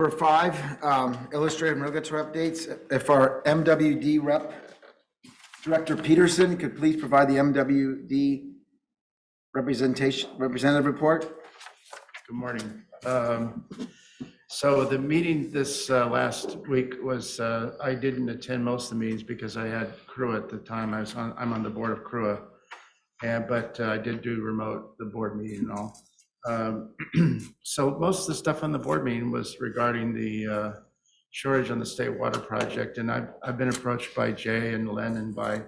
Number 5, illustrative and regulatory updates. If our MWD rep, Director Peterson, could please provide the MWD representative report. Good morning. So the meeting this last week was, I didn't attend most of the meetings because I had CRUA at the time. I'm on the board of CRUA, but I did do the board meeting and all. So most of the stuff on the board meeting was regarding the shortage on the state water project. And I've been approached by Jay and Glen and by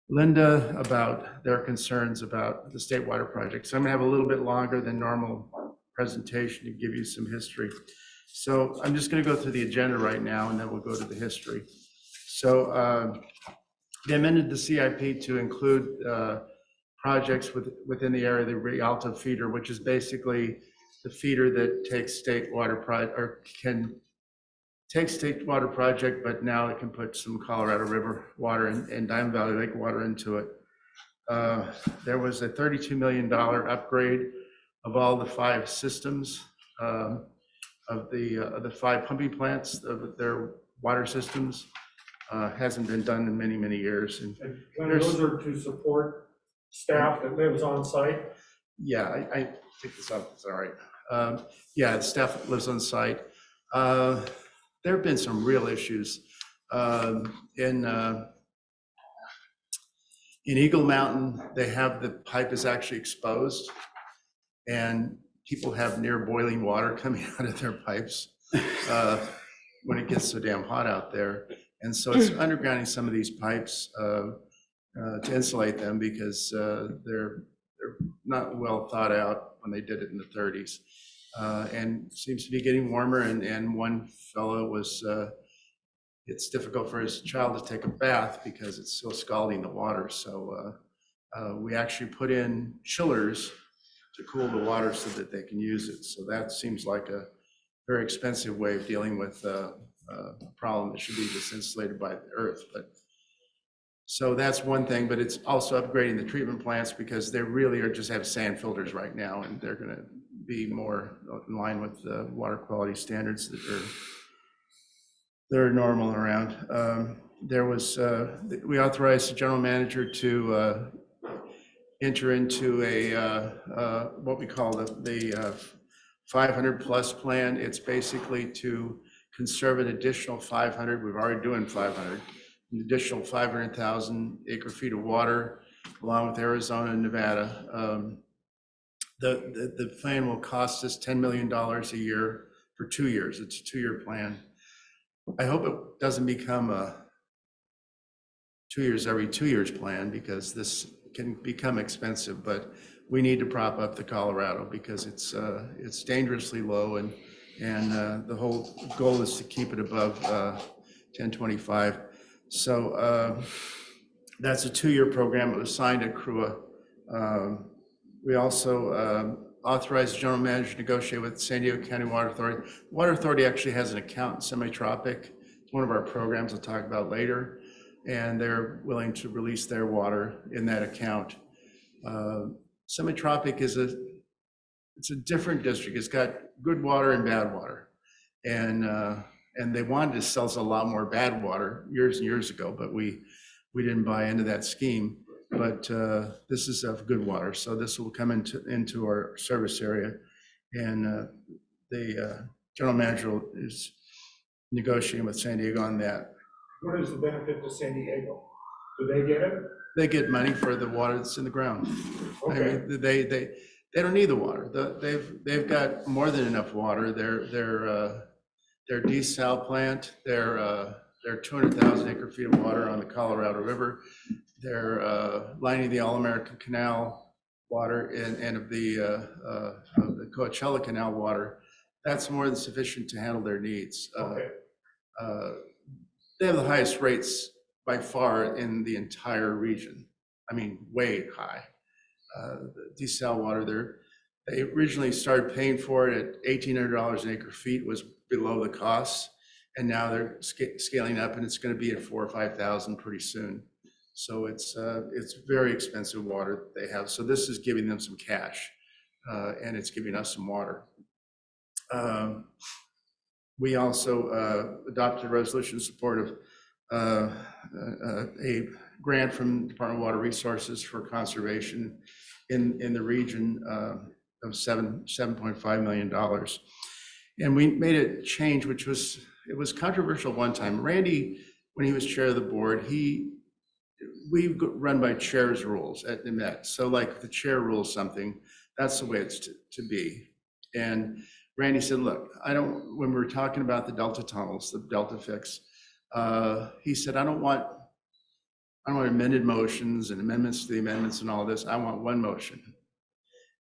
Linda about their concerns about the state water project. So I'm gonna have a little bit longer than normal presentation to give you some history. So I'm just gonna go through the agenda right now and then we'll go to the history. So they amended the CIP to include projects within the area of the Rialto feeder, which is basically the feeder that takes state water can take state water project, but now it can put some Colorado River water and Diamond Valley Lake water into it. There was a $32 million upgrade of all the 5 systems of the 5 pumping plants of their water systems. Hasn't been done in many, many years. And those are to support staff that lives on site? Yeah, I think this up, it's all right. Yeah, the staff that lives on site. There have been some real issues. In Eagle Mountain, they have the pipe is actually exposed and people have near boiling water coming out of their pipes when it gets so damn hot out there. And so it's undergrounding some of these pipes to insulate them because they're not well thought out when they did it in the 30s. And seems to be getting warmer. And one fellow was, it's difficult for his child to take a bath because it's still scalding the water. So we actually put in chillers to cool the water so that they can use it. So that seems like a very expensive way of dealing with a problem that should be just insulated by the earth. But so that's one thing, but it's also upgrading the treatment plants because they really are just have sand filters right now, and they're going to be more in line with the water quality standards that are normal around. There was we authorized the general manager to enter into a what we call the 500 plus plan. It's basically to conserve an additional 500. We're already doing 500. An additional 500,000 acre feet of water, along with Arizona and Nevada. The plan will cost us $10 million a year for 2 years. It's a 2-year plan. I hope it doesn't become a 2 years every 2 years plan because this can become expensive, but we need to prop up the Colorado because it's dangerously low and the whole goal is to keep it above 1025. So that's a 2-year program. It was signed at CRUA. We also authorized the general manager to negotiate with San Diego County Water Authority. The Water Authority actually has an account in Semi-Tropic. It's one of our programs I'll talk about later. And they're willing to release their water in that account. Semi-Tropic is it's a different district. It's got good water and bad water. And they wanted to sell us a lot more bad water years and years ago, but we didn't buy into that scheme. But this is of good water, so this will come into our service area, and the general manager is negotiating with San Diego on that. What is the benefit to San Diego? Do they get it? They get money for the water that's in the ground. Okay. I mean, they don't need the water. They've got more than enough water. Their desal plant, their 200,000 acre feet of water on the Colorado River, their lining the All-American Canal water and of the Coachella Canal water, that's more than sufficient to handle their needs. Okay. They have the highest rates by far in the entire region. I mean, way high. The desal water, they originally started paying for it at $1,800 an acre feet, was below the costs, and now they're scaling up, and it's going to be at 4,000 or 5,000 pretty soon. So it's very expensive water that they have. So this is giving them some cash, and it's giving us some water. We also adopted a resolution in support of a grant from Department of Water Resources for conservation in the region of $7.5 million. And we made a change, which was, it was controversial one time. Randy, when he was chair of the board, we run by chair's rules at the Met. So like if the chair rules something, that's the way it's to be. And Randy said, look, when we were talking about the Delta tunnels, the Delta fix, he said, I don't want amended motions and amendments to the amendments and all this. I want one motion.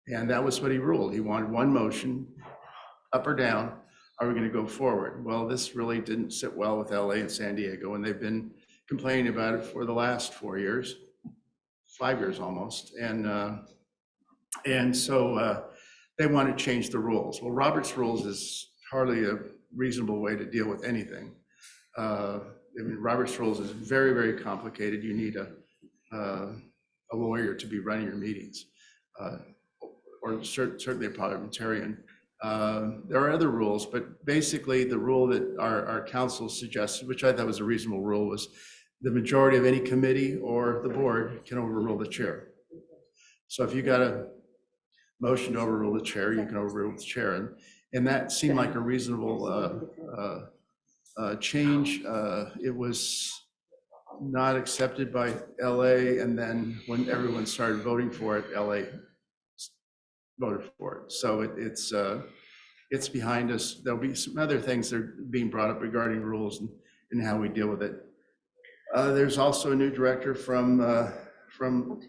And that was what he ruled. He wanted one motion, up or down. Are we going to go forward? Well, this really didn't sit well with LA and San Diego, and they've been complaining about it for the last 4 years, 5 years almost. And so they want to change the rules. Well, Robert's rules is hardly a reasonable way to deal with anything. I mean, Robert's rules is very, very complicated. You need a lawyer to be running your meetings, or certainly a parliamentarian. There are other rules, but basically the rule that our council suggested, which I thought was a reasonable rule, was the majority of any committee or the board can overrule the chair. So if you got a motion to overrule the chair, you can overrule the chair. And that seemed like a reasonable change. It was not accepted by LA. And then when everyone started voting for it, LA voted for it. So it's behind us. There'll be some other things that are being brought up regarding rules and how we deal with it. There's also a new director from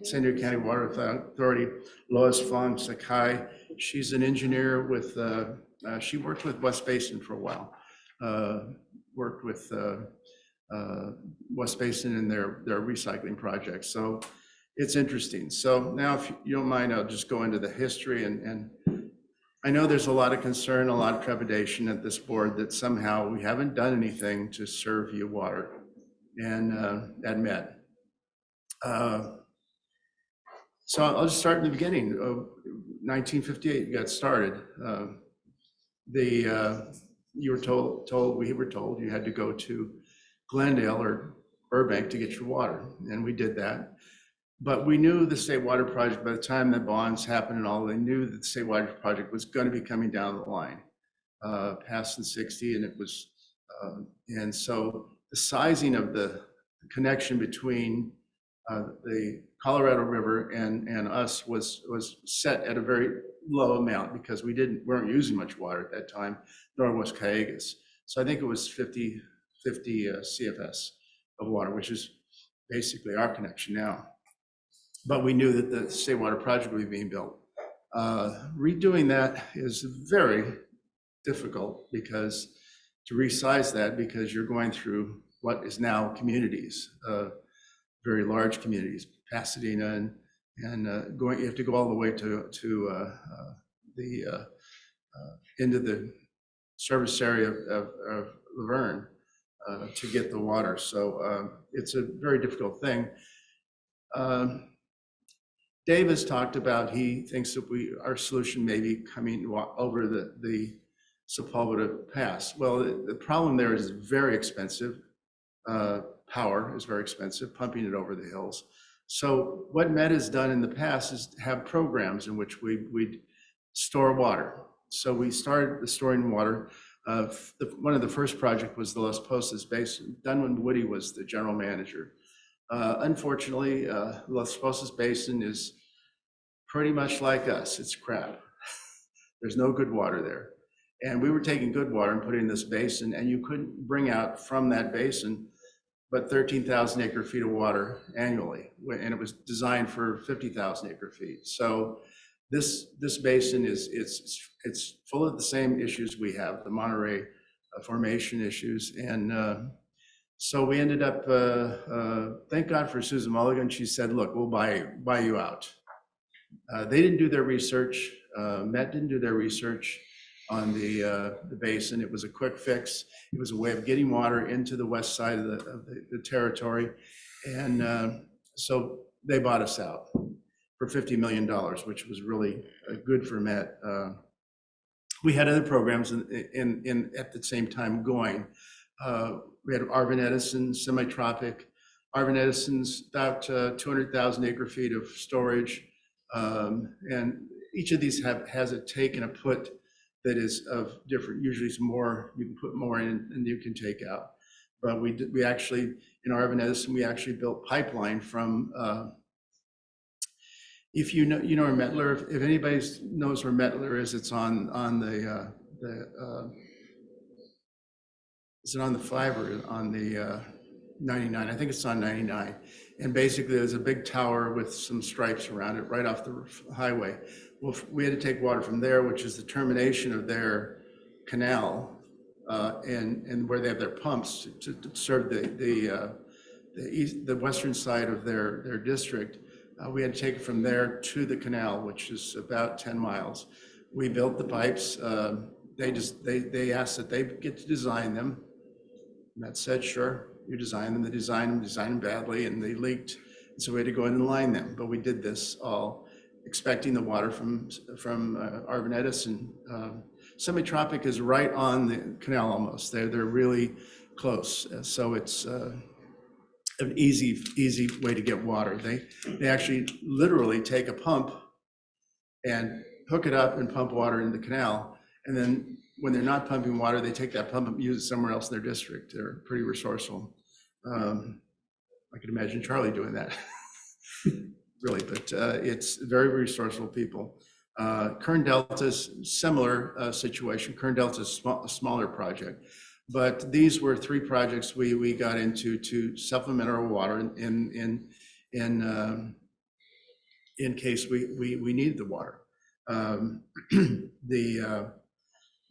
San Diego County Water Authority, Lois Fong Sakai. She's an engineer with, she worked with West Basin for a while, worked with West Basin in their recycling projects. So it's interesting. So now, if you don't mind, I'll just go into the history. And I know there's a lot of concern, a lot of trepidation at this board that somehow we haven't done anything to serve you water and at Met. So I'll just start in the beginning of 1958. You got started. We were told you had to go to Glendale or Burbank to get your water, and we did that. But we knew the State Water Project, by the time the bonds happened and all, they knew that the State Water Project was going to be coming down the line, past in 60, and it was, and so the sizing of the connection between the Colorado River and us was set at a very low amount because we weren't using much water at that time, nor was Cayugas. So I think it was 50 CFS of water, which is basically our connection now. But we knew that the State Water Project would be being built. Redoing that is very difficult because to resize that, because you're going through what is now communities, very large communities, Pasadena, and you have to go all the way to the into the service area of Laverne to get the water. So it's a very difficult thing. Dave has talked about, he thinks that our solution may be coming over the Sepulveda Pass. Well, the problem there is very expensive. Power is very expensive, pumping it over the hills. So what Met has done in the past is have programs in which we'd store water. So we started the storing water. One of the first projects was the Las Posas Basin. Dunwin Woody was the general manager. Unfortunately, Las Posas Basin is pretty much like us. It's crap. There's no good water there. And we were taking good water and putting it in this basin, and you couldn't bring out from that basin but 13,000 acre feet of water annually. And it was designed for 50,000 acre feet. So this basin it's full of the same issues we have, the Monterey Formation issues. And so we ended up, thank God for Susan Mulligan. She said, look, we'll buy you out. They didn't do their research. Met didn't do their research on the basin. It was a quick fix. It was a way of getting water into the west side of the territory. And so they bought us out for $50 million, which was really good for Met. we had other programs in at the same time going. We had Edison, semi-tropic. Edison's about 200,000 acre feet of storage. And each of these has a take and a put that is of different, usually it's more, you can put more in than you can take out. But we actually, in Edison, we actually built pipeline from, if you know where Mettler, if anybody knows where Mettler is, it's on the is it on the 5 or on the 99? I think it's on 99. And basically there's a big tower with some stripes around it right off the highway. Well, we had to take water from there, which is the termination of their canal, and where they have their pumps to serve the western side of their district. We had to take it from there to the canal, which is about 10 miles. We built the pipes. They asked that they get to design them. And that said, sure, you design them. They designed them badly, and they leaked. And so we had to go in and line them. But we did this all expecting the water from Edison. Semi-tropic is right on the canal almost. They're really close. So it's an easy way to get water. They actually literally take a pump and hook it up and pump water into the canal. And then when they're not pumping water, they take that pump and use it somewhere else in their district. They're pretty resourceful. I could imagine Charlie doing that, really, but it's very resourceful people. Kern Deltas, similar situation. Kern Deltas, a smaller project. But these were 3 projects we got into to supplement our water in case we needed the water.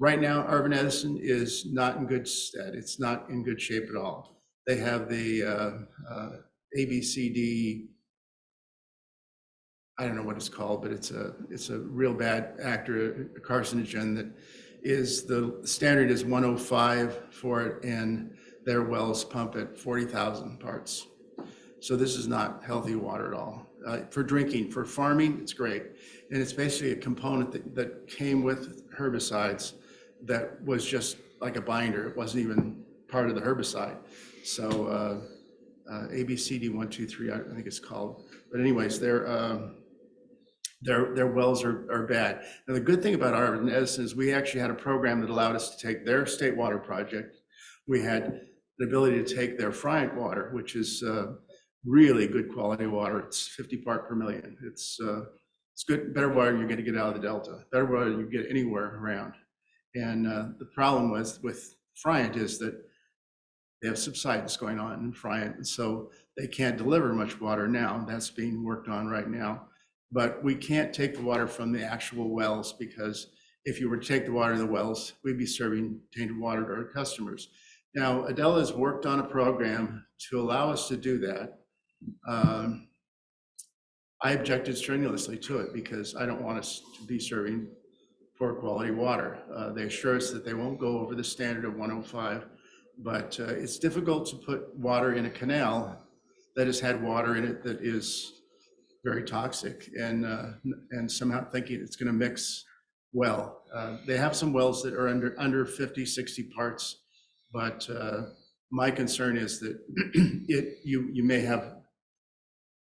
Right now, Edison is not in good stead. It's not in good shape at all. They have the ABCD, I don't know what it's called, but it's a real bad actor, a carcinogen that is, the standard is 105 for it, and their wells pump at 40,000 parts. So this is not healthy water at all. For drinking, for farming, it's great. And it's basically a component that came with herbicides that was just like a binder. It wasn't even part of the herbicide. So ABCD 123, I think it's called. But anyways, their wells are bad. Now the good thing about Edison is we actually had a program that allowed us to take their state water project. We had the ability to take their Friant water, which is really good quality water. It's 50 part per million. It's good, better water you're going to get out of the Delta, better water you get anywhere around. And the problem with Friant is that they have subsidence going on in Friant, and so they can't deliver much water now. That's being worked on right now. But we can't take the water from the actual wells, because if you were to take the water in the wells, we'd be serving tainted water to our customers. Now, Adela has worked on a program to allow us to do that. I objected strenuously to it because I don't want us to be serving poor quality water. They assure us that they won't go over the standard of 105, but it's difficult to put water in a canal that has had water in it that is very toxic, and somehow thinking it's going to mix well. They have some wells that are under 50, 60 parts, but my concern is that you may have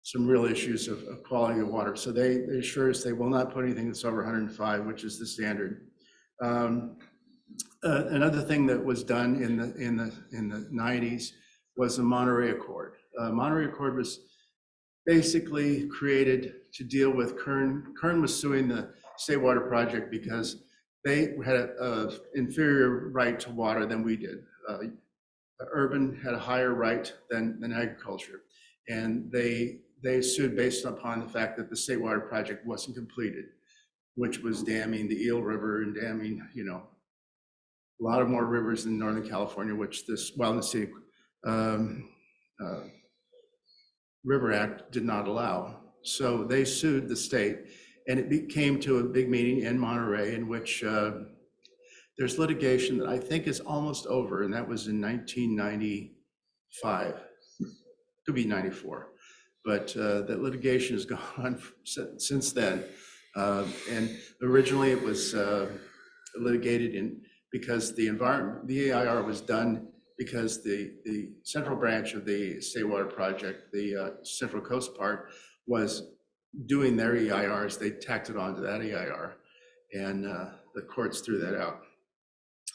some real issues of quality of water. So they assure us they will not put anything that's over 105, which is the standard. Another thing that was done in the 90s was the Monterey Accord. Monterey Accord was basically created to deal with Kern. Kern was suing the State Water Project because they had an inferior right to water than we did. Urban had a higher right than agriculture, and they sued based upon the fact that the State Water Project wasn't completed, which was damming the Eel River and damming, a lot of more rivers in Northern California, which this Wilderness State River Act did not allow. So they sued the state, and it came to a big meeting in Monterey in which there's litigation that I think is almost over, and that was in 1995, could be 94. But that litigation has gone on since then. And originally it was litigated in because the EIR was done because the central branch of the State Water Project, the Central Coast part, was doing their EIRs. They tacked it onto that EIR, and the courts threw that out.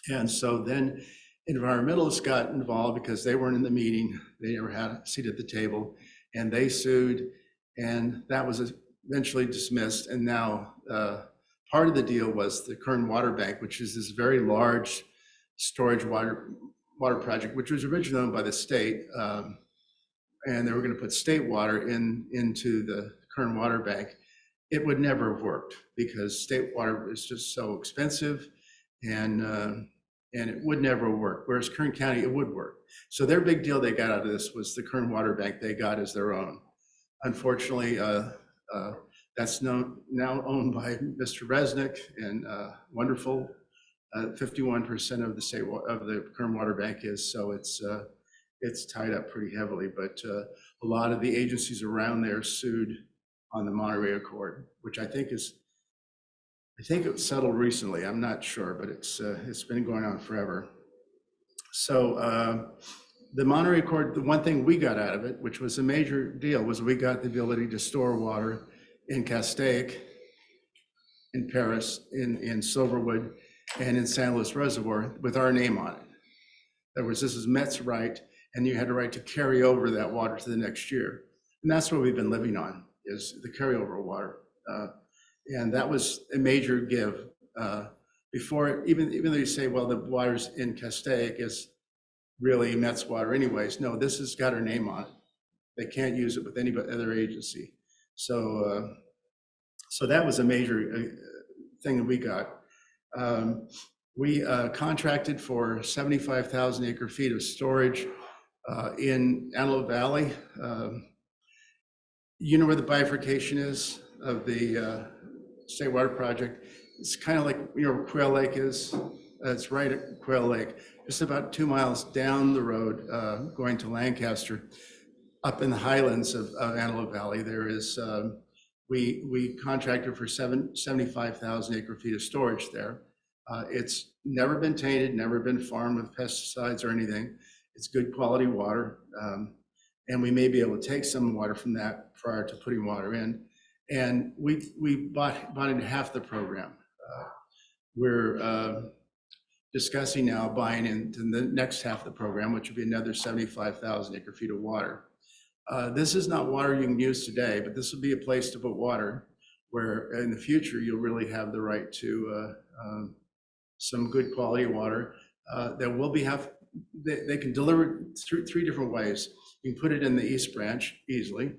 And so then environmentalists got involved because they weren't in the meeting. They never had a seat at the table, and they sued, and that was eventually dismissed. And now part of the deal was the Kern Water Bank, which is this very large storage water project, which was originally owned by the state. And they were going to put state water into the Kern Water Bank. It would never have worked because state water is just so expensive, and it would never work. Whereas Kern County, it would work. So their big deal they got out of this was the Kern Water Bank they got as their own. Unfortunately, that's now owned by Mr. Resnick, and wonderful. 51% of the Kern Water Bank is, so it's tied up pretty heavily. But a lot of the agencies around there sued on the Monterey Accord, which I think it was settled recently. I'm not sure, but it's been going on forever. So the Monterey Accord, the one thing we got out of it, which was a major deal, was we got the ability to store water in Castaic, in Paris, in Silverwood, and in San Luis Reservoir with our name on it. This is Met's right, and you had a right to carry over that water to the next year. And that's what we've been living on, is the carryover water. And that was a major give. Before, even though you say, well, the water's in Castaic is really Met's water anyways. No, this has got our name on it. They can't use it with any other agency. So that was a major thing that we got. We contracted for 75,000 acre feet of storage in Antelope Valley. You know where the bifurcation is of the State Water Project? It's kind of like, you know, where Quail Lake is. It's right at Quail Lake, just about 2 miles down the road, going to Lancaster. Up in the highlands of Antelope Valley, there is, we contracted for 75,000 acre feet of storage there. It's never been tainted, never been farmed with pesticides or anything. It's good quality water. And we may be able to take some water from that prior to putting water in. And we bought in half the program. We're discussing now buying into the next half of the program, which would be another 75,000 acre feet of water. This is not water you can use today, but this will be a place to put water where in the future you'll really have the right to some good quality water that will be they can deliver through 3 different ways. You can put it in the East Branch easily.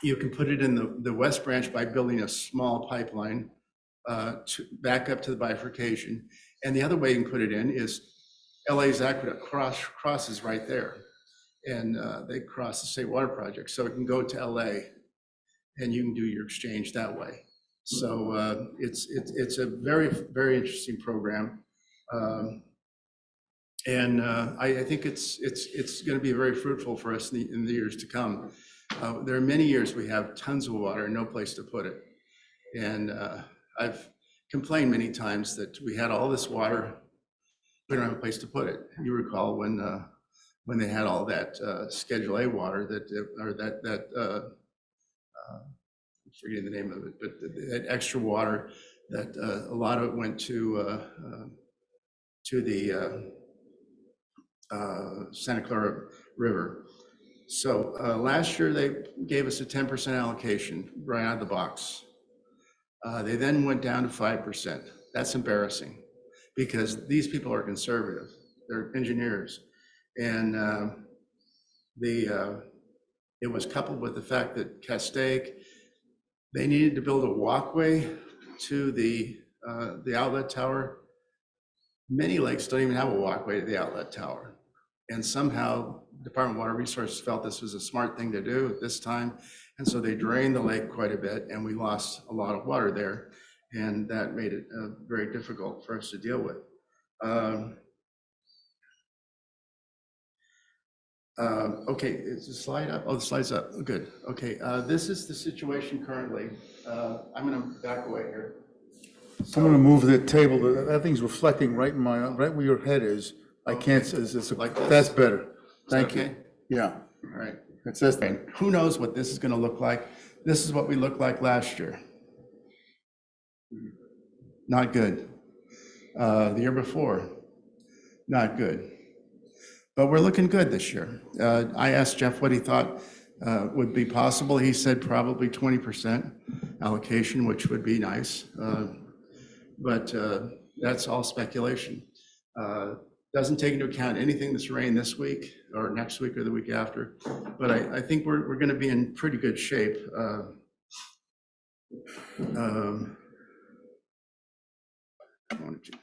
You can put it in the West Branch by building a small pipeline to back up to the bifurcation. And the other way you can put it in is LA's aqueduct crosses right there. And they cross the State Water Project. So it can go to LA and you can do your exchange that way. So it's a very, very interesting program. And I think it's going to be very fruitful for us in the years to come. There are many years we have tons of water and no place to put it. And I've complained many times that we had all this water, we don't have a place to put it. You recall when they had all that Schedule A water I'm forgetting the name of it, but that extra water that a lot of it went to the Santa Clara River. So last year they gave us a 10% allocation right out of the box. They then went down to 5%. That's embarrassing because these people are conservative. They're engineers. And it was coupled with the fact that Castaic, they needed to build a walkway to the outlet tower. Many lakes don't even have a walkway to the outlet tower. And somehow Department of Water Resources felt this was a smart thing to do at this time. And so they drained the lake quite a bit and we lost a lot of water there. And that made it very difficult for us to deal with. Okay, is the slide up? Oh, the slide's up. Oh, good. Okay, this is the situation currently. I'm going to back away here. I'm gonna move the table, that thing's reflecting right in my, right where your head is. I can't, Like this? that's better. Thank okay? you. Yeah, All right. it says, And who knows what this is going to look like? This is what we looked like last year. Not good. The year before, not good. But we're looking good this year. I asked Jeff what he thought would be possible. He said probably 20% allocation, which would be nice. But that's all speculation. Doesn't take into account anything that's rained this week or next week or the week after. But I think we're going to be in pretty good shape. I wanted to-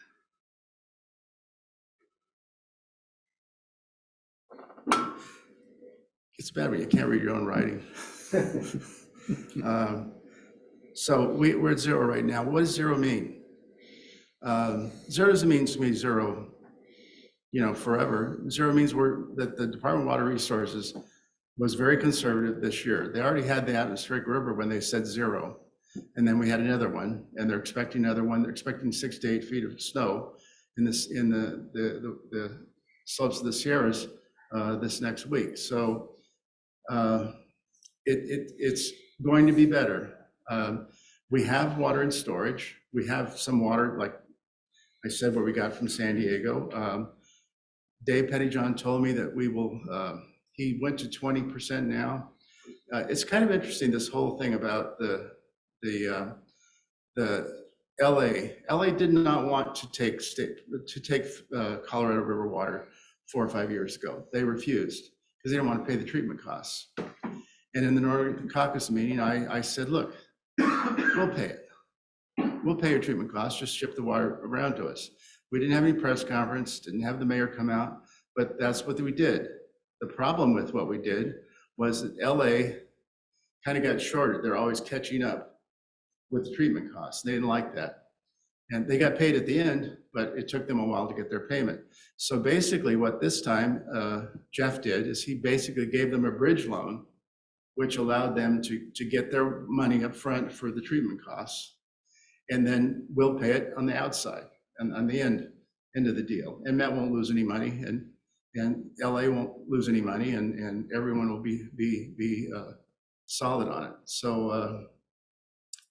It's bad when you can't read your own writing. So we're at zero right now. What does zero mean? Zero doesn't mean to me zero, forever. Zero means that the Department of Water Resources was very conservative this year. They already had the atmospheric river when they said zero. And then we had another one, and they're expecting another one. They're expecting 6 to 8 feet of snow in the slopes of the Sierras this next week. So it's going to be better. We have water in storage. We have some water, like I said, what we got from San Diego. Dave Pettyjohn told me that we will, he went to 20% now. It's kind of interesting, this whole thing about the LA did not want to take Colorado River water 4 or 5 years ago. They refused because they didn't want to pay the treatment costs. And in the Northern Caucus meeting, I said, look, we'll pay it. We'll pay your treatment costs, just ship the water around to us. We didn't have any press conference, didn't have the mayor come out, but that's what we did. The problem with what we did was that LA kind of got shorted. They're always catching up with the treatment costs. They didn't like that. And they got paid at the end, but it took them a while to get their payment. So basically what this time Jeff did is he basically gave them a bridge loan, which allowed them to get their money up front for the treatment costs. And then we'll pay it on the outside and on the end of the deal. And Met won't lose any money, and LA won't lose any money, and everyone will be solid on it. So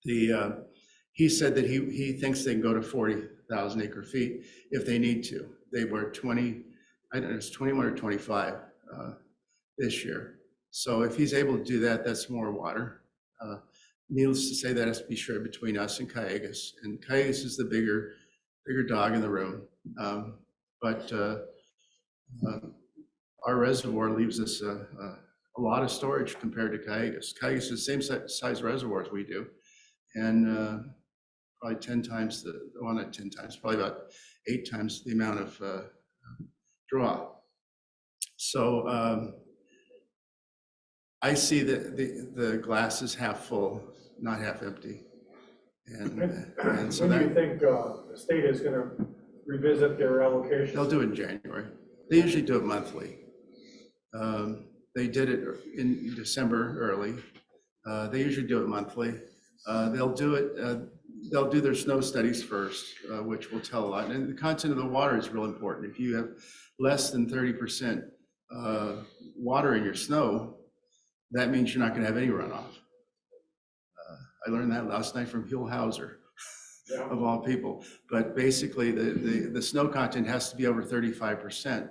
he said that he thinks they can go to 40,000 acre feet if they need to. They were 20, I don't know, it's 21 or 25 this year. So if he's able to do that, that's more water. Needless to say, that has to be shared between us and Cayugas. And Cayugas is the bigger dog in the room. But our reservoir leaves us a lot of storage compared to Cayugas. Cayugas is the same size reservoir as we do. And probably 10 times well, not 10 times, probably about 8 times the amount of draw. So I see that the glass is half full, not half empty. And so When do you think the state is going to revisit their allocation? they'll do it in January. They usually do it monthly. They did it in December early. They usually do it monthly. They'll do their snow studies first, which will tell a lot. And the content of the water is real important. If you have less than 30% water in your snow, that means you're not going to have any runoff. I learned that last night from Huell Hauser, Yeah. of all people. But basically, the snow content has to be over 35%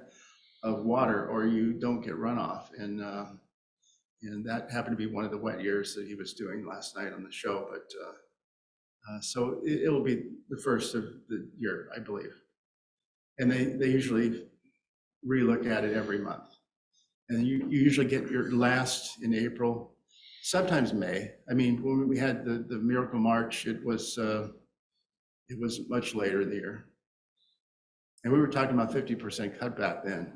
of water, or you don't get runoff. And that happened to be one of the wet years that he was doing last night on the show. But so it'll be the first of the year, I believe. And they usually relook at it every month. And you usually get your last in April, sometimes May. I mean, when we had the Miracle March, it was much later in the year. And we were talking about 50% cutback then.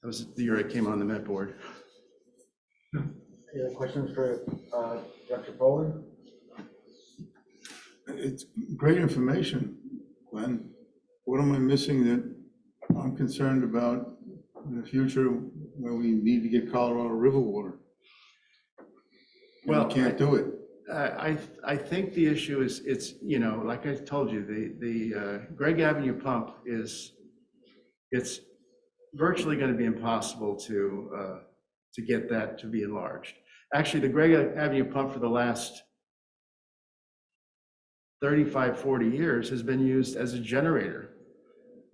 That was the year I came on the Met board. Any other questions for Director Poland? it's great information, Glenn. What am I missing that I'm concerned about in the future when we need to get Colorado River water? Well, We can't do it. I think the issue is, it's, you know, like I told you, the Greg Avenue pump it's virtually going to be impossible to get that to be enlarged. Actually, the Greg Avenue pump for the last 35, 40 years has been used as a generator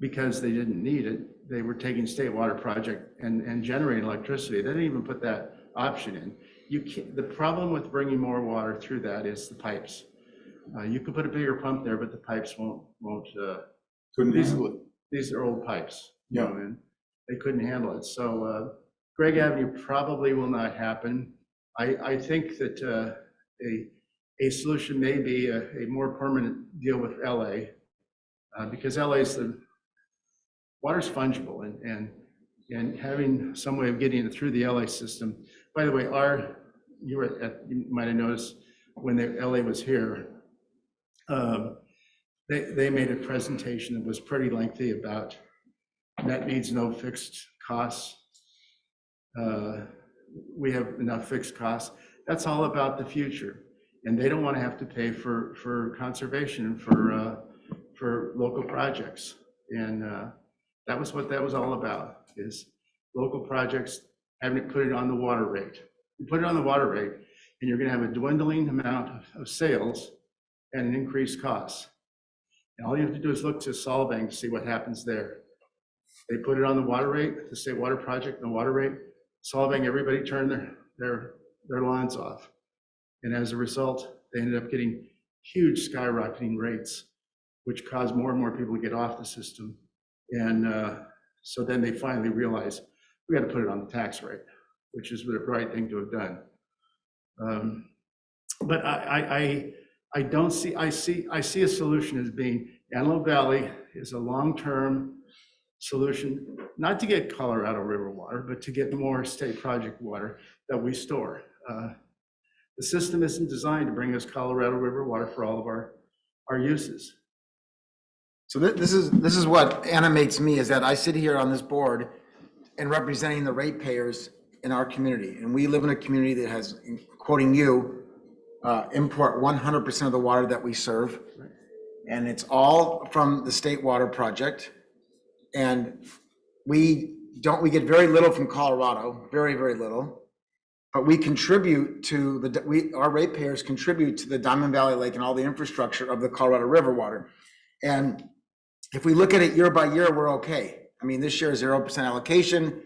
because they didn't need it. They were taking state water project and generating electricity. They didn't even put that option in. You can't, the problem with bringing more water through that is the pipes. You could put a bigger pump there, but the pipes won't. Couldn't handle it. These are old pipes, you Yeah. know, and they couldn't handle it. So Greg Avenue probably will not happen. I think that a solution may be a more permanent deal with LA, because LA's the water's fungible, and having some way of getting it through the LA system. By the way, you might have noticed when LA was here, they made a presentation that was pretty lengthy about that needs no fixed costs. We have enough fixed costs. That's all about the future. And they don't want to have to pay for conservation and for local projects. And that was what that was all about, is local projects having to put it on the water rate. You put it on the water rate, and you're going to have a dwindling amount of sales and an increased cost. And all you have to do is look to Solvang to see what happens there. They put it on the water rate, the state water project, the water rate. Solvang, everybody turned their lawns off. And as a result, they ended up getting huge skyrocketing rates, which caused more and more people to get off the system. And so then they finally realized we got to put it on the tax rate, which is the right thing to have done. But I don't see, I see a solution as being Antelope Valley is a long-term solution, not to get Colorado River water, but to get more state project water that we store. The system isn't designed to bring us Colorado River water for all of our uses. So this is what animates me, is that I sit here on this board and representing the ratepayers in our community. And we live in a community that has, quoting you, import 100% of the water that we serve. And it's all from the state water project. And we get very little from Colorado, very, very little. But we contribute to our ratepayers contribute to the Diamond Valley Lake and all the infrastructure of the Colorado River water. And if we look at it year by year, we're okay. I mean, this year is 0% allocation.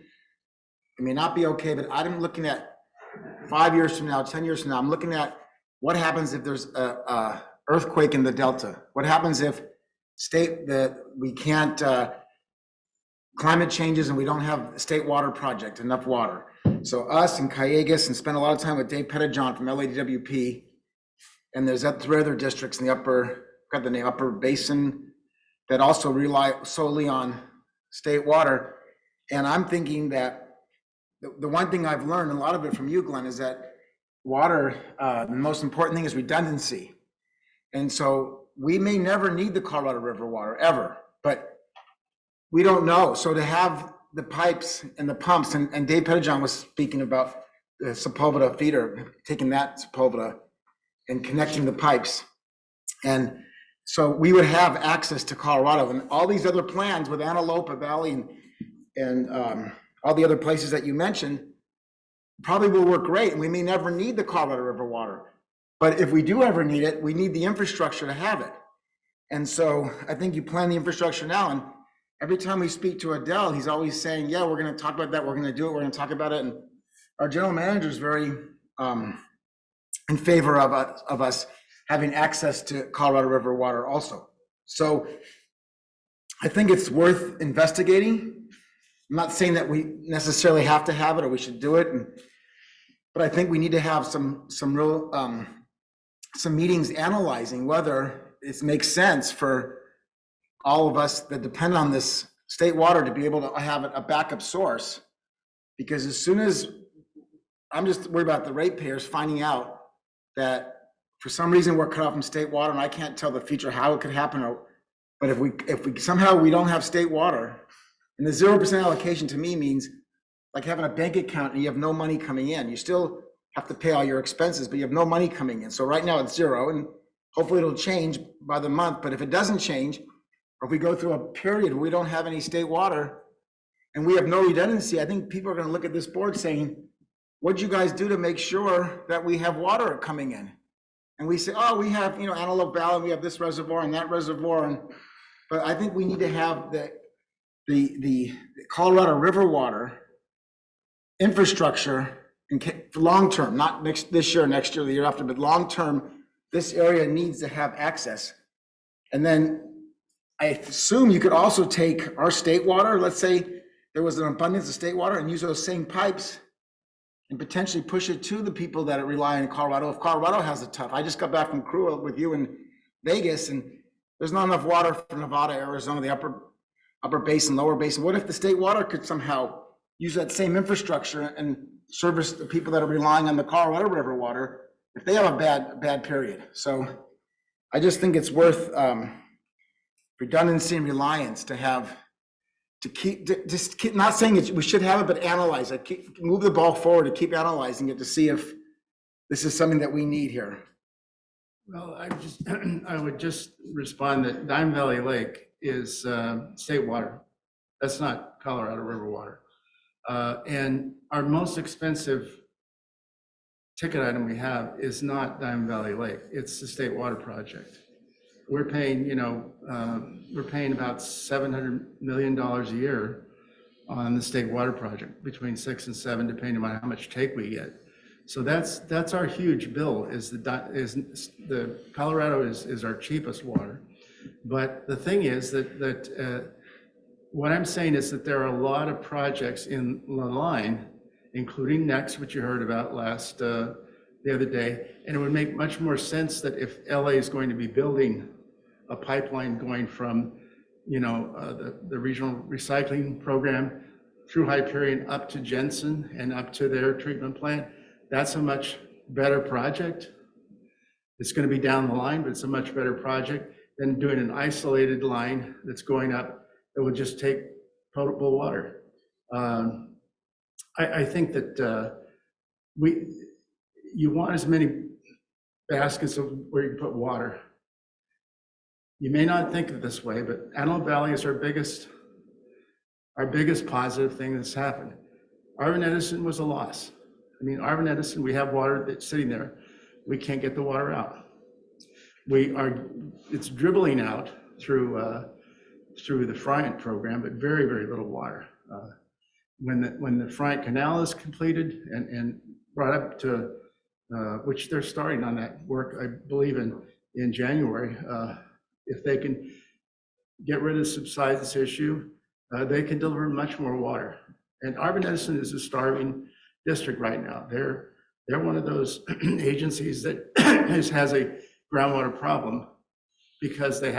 It may not be okay, but I'm looking at 5 years from now, 10 years from now, I'm looking at what happens if there's a earthquake in the Delta? What happens if we can't, climate changes and we don't have state water project, enough water? So us and Callegas, and spent a lot of time with Dave Pettijohn from LVMWD, and there's 3 other districts in the upper basin that also rely solely on state water. And I'm thinking that the one thing I've learned, and a lot of it from you, Glenn, is that water, the most important thing is redundancy. And so we may never need the Colorado River water, ever, but we don't know. So to have the pipes and the pumps, and Dave Pettijohn was speaking about the Sepulveda feeder, taking that Sepulveda and connecting the pipes. And so we would have access to Colorado, and all these other plans with Antelope Valley and all the other places that you mentioned probably will work great. And we may never need the Colorado River water, but if we do ever need it, we need the infrastructure to have it. And so I think you plan the infrastructure now, and every time we speak to Adele, he's always saying, yeah, we're going to talk about that. We're going to do it. We're going to talk about it. And our general manager is very in favor of us having access to Colorado River water also. So I think it's worth investigating. I'm not saying that we necessarily have to have it or we should do it, but I think we need to have some real some meetings analyzing whether it makes sense for all of us that depend on this state water to be able to have a backup source. Because as soon as, I'm just worried about the ratepayers finding out that for some reason we're cut off from state water, and I can't tell the future how it could happen, but if we somehow we don't have state water, and the 0% allocation to me means like having a bank account and you have no money coming in. You still have to pay all your expenses, but you have no money coming in. So right now it's zero, and hopefully it'll change by the month. But if it doesn't change, or if we go through a period where we don't have any state water and we have no redundancy, I think people are going to look at this board saying, what'd you guys do to make sure that we have water coming in? And we say, oh, we have, Antelope Valley, we have this reservoir and that reservoir. But I think we need to have the Colorado River water infrastructure for long term, not this year, next year, the year after, but long term, this area needs to have access. And then I assume you could also take our state water, let's say there was an abundance of state water, and use those same pipes and potentially push it to the people that rely on Colorado. If Colorado has it tough, I just got back from Crew with you in Vegas, and there's not enough water for Nevada, Arizona, the upper basin, lower basin. What if the state water could somehow use that same infrastructure and service the people that are relying on the Colorado River water if they have a bad period? So I just think it's worth redundancy and reliance to keep not saying we should have it, but analyze it, move the ball forward, to keep analyzing it to see if this is something that we need here. Well, I would just respond that Dime Valley Lake is state water. That's not Colorado River water. And our most expensive ticket item we have is not Dime Valley Lake. It's the state water project. We're paying, about $700 million a year on the state water project, between 6 and 7, depending on how much take we get. So that's our huge bill. Is the Colorado is our cheapest water, but the thing is that what I'm saying is that there are a lot of projects in the line, including Next, which you heard about the other day, and it would make much more sense that if LA is going to be building a pipeline going from, the regional recycling program through Hyperion up to Jensen and up to their treatment plant, that's a much better project. It's going to be down the line, but it's a much better project than doing an isolated line that's going up that would just take potable water. I think that you want as many baskets of where you put water. You may not think of it this way, but Antelope Valley is our biggest positive thing that's happened. Arvin Edison was a loss. I mean, Arvin Edison, we have water that's sitting there. We can't get the water out. It's dribbling out through the Friant program, but very, very little water. When the Friant Canal is completed and brought up to, which they're starting on that work, I believe in January, if they can get rid of the subsidence issue, they can deliver much more water. And Arvin Edison is a starving district right now. They're one of those agencies that has a groundwater problem because we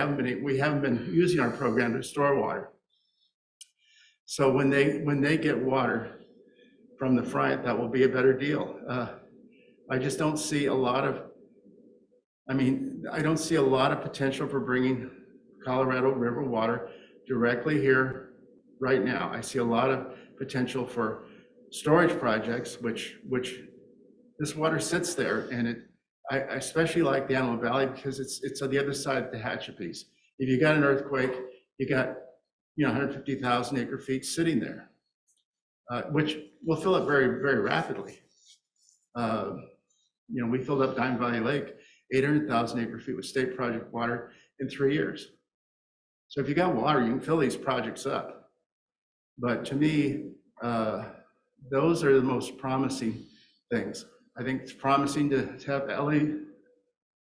haven't been using our program to store water. So when they get water from the Friant, that will be a better deal. I just don't see a lot of, I don't see a lot of potential for bringing Colorado River water directly here right now. I see a lot of potential for storage projects, which this water sits there, and I especially like the Antelope Valley because it's on the other side of the Tehachapi's. If you got an earthquake, you got 150,000 acre feet sitting there, which will fill up very, very rapidly. We filled up Dime Valley Lake, 800,000 acre feet with state project water in 3 years. So if you got water, you can fill these projects up. But to me, those are the most promising things. I think it's promising to have LA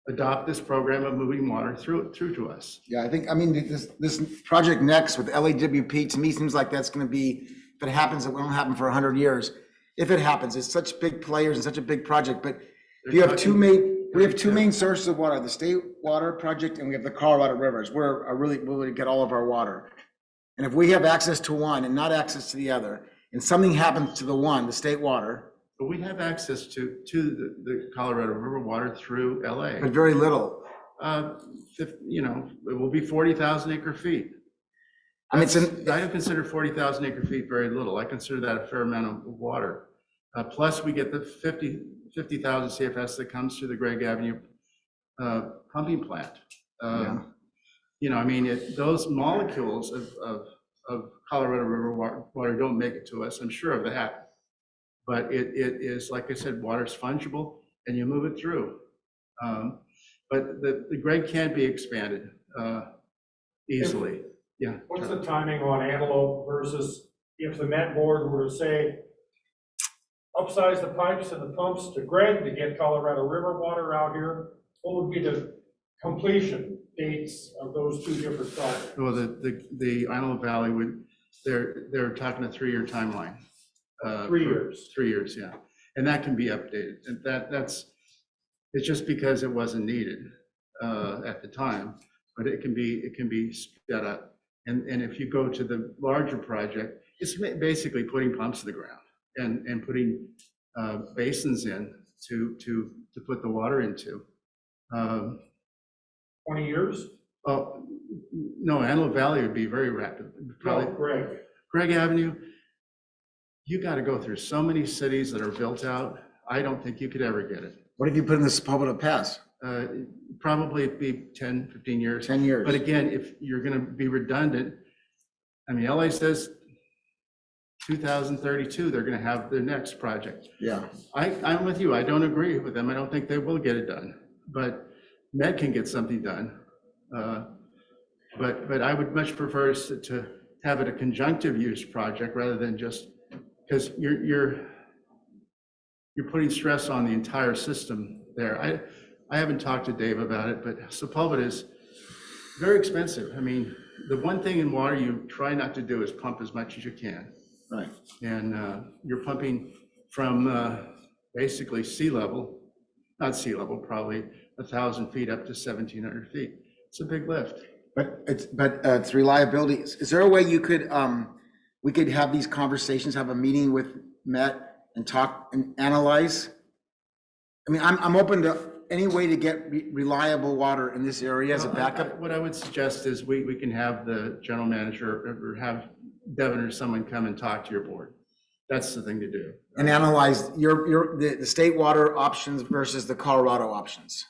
adopt this program of moving water through to us. Yeah, this project Next with LAWP, to me, seems like that's going to be, if it happens, it won't happen for 100 years. If it happens, it's such big players and such a big project, but we have two main sources of water, the state water project, and we have the Colorado rivers, where we get all of our water. And if we have access to one and not access to the other, and something happens to the one, the state water. But we have access to the Colorado River water through LA. But very little. It will be 40,000 acre feet. I don't consider 40,000 acre feet very little. I consider that a fair amount of water. Plus we get the 50,000 CFS that comes through the Gregg Avenue pumping plant. Yeah. You know, I mean, those molecules of Colorado River water don't make it to us, I'm sure of that. But it is, like I said, water's fungible and you move it through. But the Gregg can't be expanded easily. Yeah. What's the timing on Antelope versus if the Met Board were to say, upsize the pipes and the pumps to Gregg to get Colorado River water out here? What would be the completion dates of those two different projects? Well, the Antelope Valley they're talking a 3-year timeline. 3 years. 3 years, yeah. And that can be updated. And it's just because it wasn't needed at the time, but it can be sped up. And if you go to the larger project, it's basically putting pumps in the ground and putting basins in to put the water into. 20 years? Oh, no, Antelope Valley would be very rapid. Probably No, Gregg. Gregg Avenue, you got to go through so many cities that are built out. I don't think you could ever get it. What if you put in the Sepulveda Pass? Probably it'd be 10, 15 years. 10 years. But again, if you're going to be redundant, I mean, LA says 2032, they're going to have their next project. Yeah. I'm with you. I don't agree with them. I don't think they will get it done. But Med can get something done. But I would much prefer to have it a conjunctive use project rather than just, because you're putting stress on the entire system there. I haven't talked to Dave about it, but Sepulveda is very expensive. I mean, the one thing in water you try not to do is pump as much as you can. Right. And you're pumping from basically sea level, not sea level, probably 1,000 feet up to 1,700 feet. It's a big lift. But it's reliability. Is there a way you could, we could have these conversations, have a meeting with Met and talk and analyze? I mean, I'm open to any way to get reliable water in this area as a backup. What I would suggest is we can have the general manager or have Devin or someone come and talk to your board. That's the thing to do. And analyze the state water options versus the Colorado options.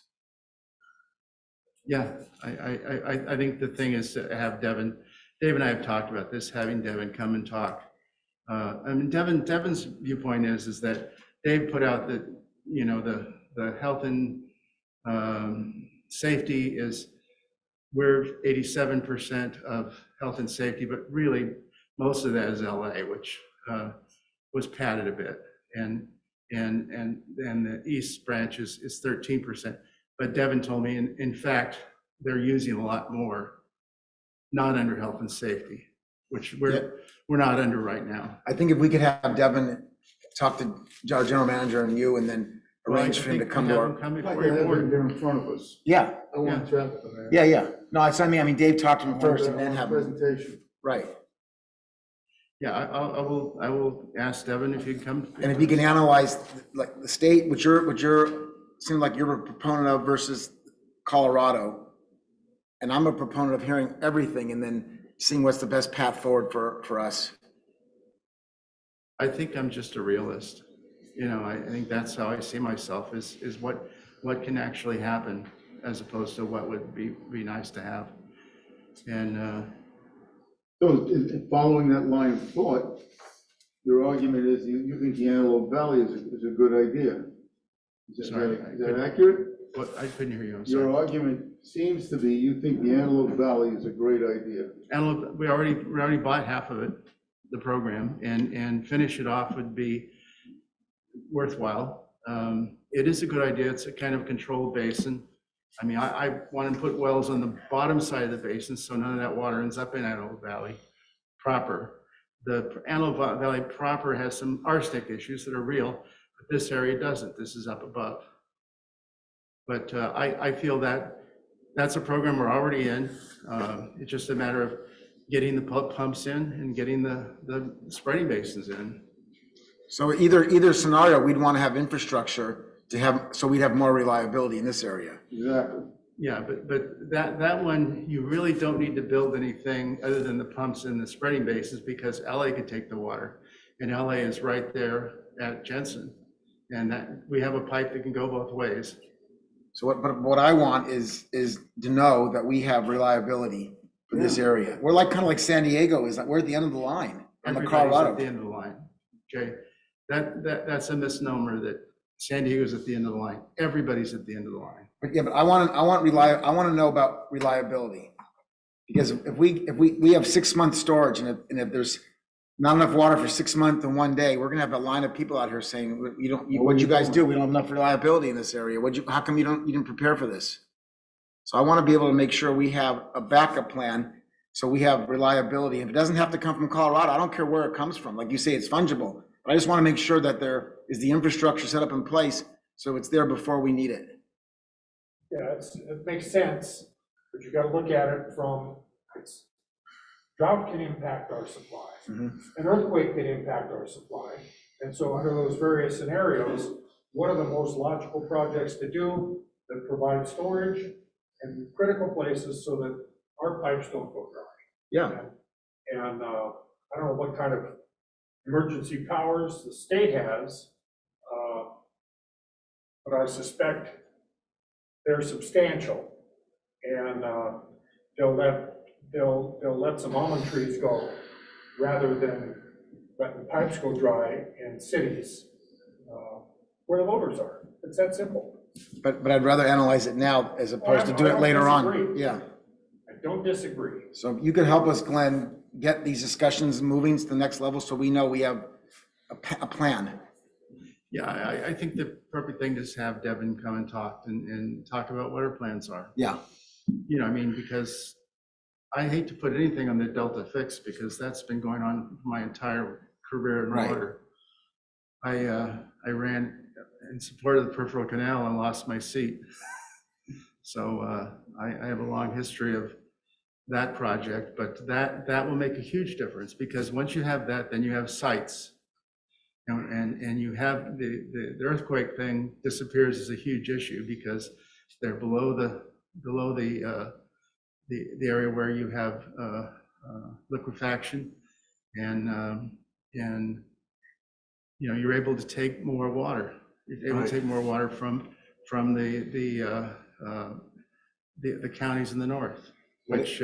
Yeah, I think the thing is to have Devin, Dave and I have talked about this, having Devin come and talk. I mean, Devin's viewpoint is that Dave put out that, you know, the health and safety is, we're 87% of health and safety, but really most of that is LA, which was padded a bit. And the East branch is 13%. But Devin told me, in fact, they're using a lot more not under health and safety, which we're not under right now. I think if we could have Devin talk to our general manager and you, and then arrange for him to come to our. Before your board. They're in front of us. Yeah, I want to traffic on that. yeah. No, it's, I mean, Dave talked to him first and I then want a have, presentation. right. Yeah, I will ask Devin if he can come. And if you can analyze like the state, which seemed like you're a proponent of versus Colorado. And I'm a proponent of hearing everything and then seeing what's the best path forward for us. I think I'm just a realist. You know, I think that's how I see myself is what can actually happen as opposed to what would be nice to have. And So following that line of thought, your argument is you think the Antelope Valley is a good idea. Is that accurate? what, I couldn't hear you, I'm Your sorry. argument seems to be you think the Antelope Valley is a great idea. And we already bought half of it, the program, and finish it off would be worthwhile. It is a good idea. It's a kind of controlled basin. I mean, I want to put wells on the bottom side of the basin so none of that water ends up in Antelope Valley proper. The Antelope Valley proper has some arsenic issues that are real, but this area doesn't. This is up above. But I feel that that's a program we're already in. It's just a matter of getting the pumps in and getting the spreading basins in. So either scenario, we'd want to have infrastructure to have, so we'd have more reliability in this area. Exactly. Yeah, but that one, you really don't need to build anything other than the pumps and the spreading basins because LA could take the water. And LA is right there at Jensen. And that, we have a pipe that can go both ways. So but what I want is to know that we have reliability for this area. We're like, kind of like San Diego is, we're at the end of the line on the Everybody's Colorado. at the end of the line. Okay, that's a misnomer that San Diego's at the end of the line. Everybody's at the end of the line. But yeah, but I want to know about reliability. Because if we have 6 month storage and if there's not enough water for 6 months in one day, we're gonna have a line of people out here saying, what'd you guys do? We don't have enough reliability in this area. How come you didn't prepare for this? So I want to be able to make sure we have a backup plan. So we have reliability. If it doesn't have to come from Colorado, I don't care where it comes from. Like you say, it's fungible. But I just want to make sure that there is the infrastructure set up in place so it's there before we need it. Yeah, it makes sense, but you gotta look at it from, drought can impact our supply. Mhm. An earthquake can impact our supply. And so under those various scenarios, what are the most logical projects to do that provide storage in critical places so that our pipes don't go dry? Yeah. And I don't know what kind of emergency powers the state has, but I suspect they're substantial. And they'll let some almond trees go rather than letting pipes go dry in cities where the voters are. It's that simple. But I'd rather analyze it now as opposed to do I it don't later on. disagree. Yeah. I don't disagree. So you could help us, Glenn, get these discussions moving to the next level so we know we have a plan. Yeah, I think the perfect thing is have Devin come and talk about what our plans are. Yeah. You know, I mean, because I hate to put anything on the Delta fix because that's been going on my entire career in Right. water. I ran in support of the peripheral canal and lost my seat. So I have a long history of that project, but that will make a huge difference because once you have that, then you have sites. And you have the earthquake thing disappears as a huge issue because they're below the area where you have liquefaction and you know, you're able to take more water. You're able to take more water from the counties in the north, which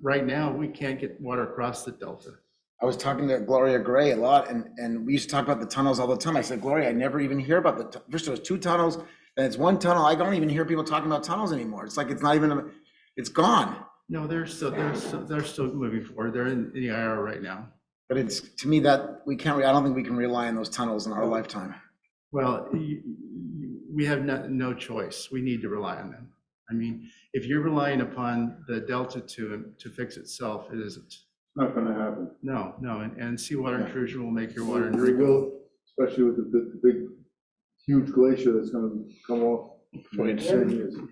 right now we can't get water across the Delta. I was talking to Gloria Gray a lot and we used to talk about the tunnels all the time. I said, Gloria, I never even hear about first there was 2 tunnels, then it's 1 tunnel. I don't even hear people talking about tunnels anymore. It's like, it's not even, it's gone. No, they're still moving forward. They're in the IR right now. But it's, to me, that we can't, I don't think we can rely on those tunnels in our lifetime. Well, we have no choice. We need to rely on them. I mean, if you're relying upon the Delta to fix itself, it isn't. Not gonna happen. No, and seawater intrusion will make your water We drinkable. will, especially with the big, huge glacier that's gonna come off. in 10 years. Do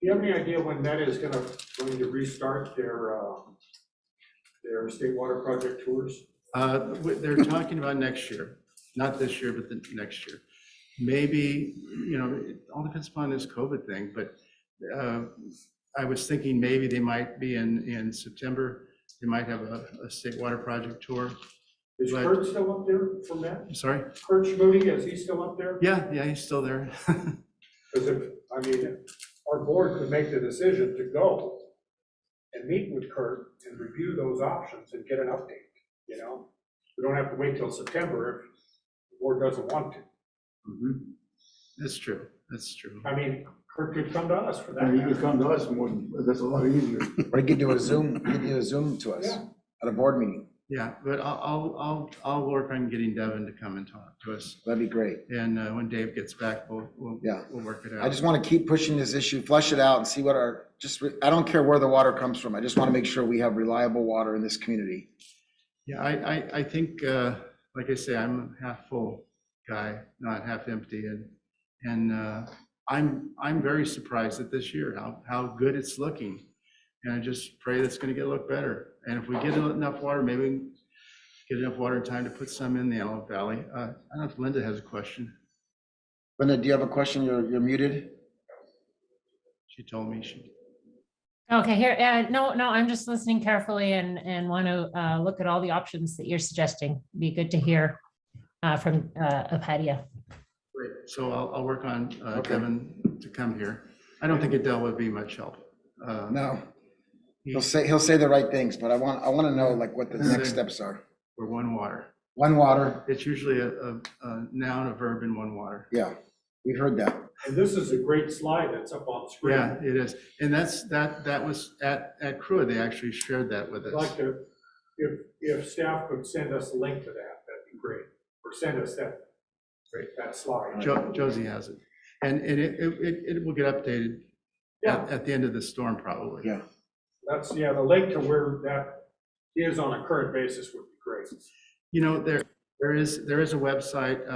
you have any idea when Met is going to restart their state water project tours? They're talking about next year, not this year, but the next year. Maybe, you know, it all depends upon this COVID thing, but I was thinking maybe they might be in September. They might have a state water project tour. Is But- Kurt still up there for Met? I'm sorry? Kurt Schmoody, is he still up there? Yeah, he's still there. Because our board could make the decision to go and meet with Kurt and review those options and get an update, you know? We don't have to wait till September if the board doesn't want to. That's true. That's true. I mean, Kurt could come to us for that. And you can come to us more, that's a lot easier. Or give you a Zoom to us Yeah. at a board meeting. Yeah, but I'll work on getting Devin to come and talk to us. That'd be great. And when Dave gets back, we'll Yeah. work it out. I just want to keep pushing this issue, flesh it out and see what I don't care where the water comes from. I just want to make sure we have reliable water in this community. Yeah, I think, like I say, I'm a half full guy, not half empty, and I'm very surprised at this year, how good it's looking. And I just pray that's gonna look better. And if we get enough water, maybe we can get enough water in time to put some in the Antelope Valley. I don't know if Linda has a question. Linda, do you have a question? You're muted. She told me she. Okay, here, no, I'm just listening carefully and want to look at all the options that you're suggesting. Be good to hear from Padia. Great. So I'll work on Okay. Kevin to come here. I don't think Adele would be much help. No, he- he'll say the right things, but I want to know like what the Let's next see. steps are. We're one water. One water, It's usually a noun, a verb, and one water. yeah, we heard that. And this is a great slide that's up on the screen. Yeah, it is. And that was at CRUA, they actually shared that with I'd us. like to, if staff could send us a link to that, that'd be great. Or send us that slide. Josie has it. And it will get updated Yeah, at the end of the storm, probably. Yeah. that's, the link to where that is on a current basis would be great. You know, there is a website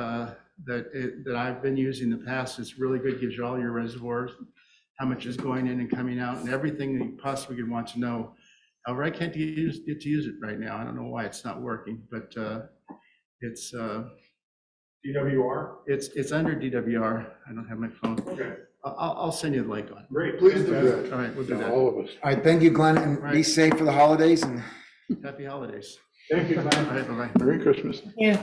that I've been using in the past. It's really good, gives you all your reservoirs, how much is going in and coming out, and everything that you possibly could want to know. However, I can't get to use it right now. I don't know why it's not working, but it's DWR? it's under DWR. I don't have my phone. Okay, I'll send you the link on. great. Please do Fantastic. that. All right, we'll do that. All of us. All right, thank you, Glenn, and be Right. safe for the holidays and Happy holidays. Thank you, All Glenn. right, bye-bye. Merry Christmas. Yeah.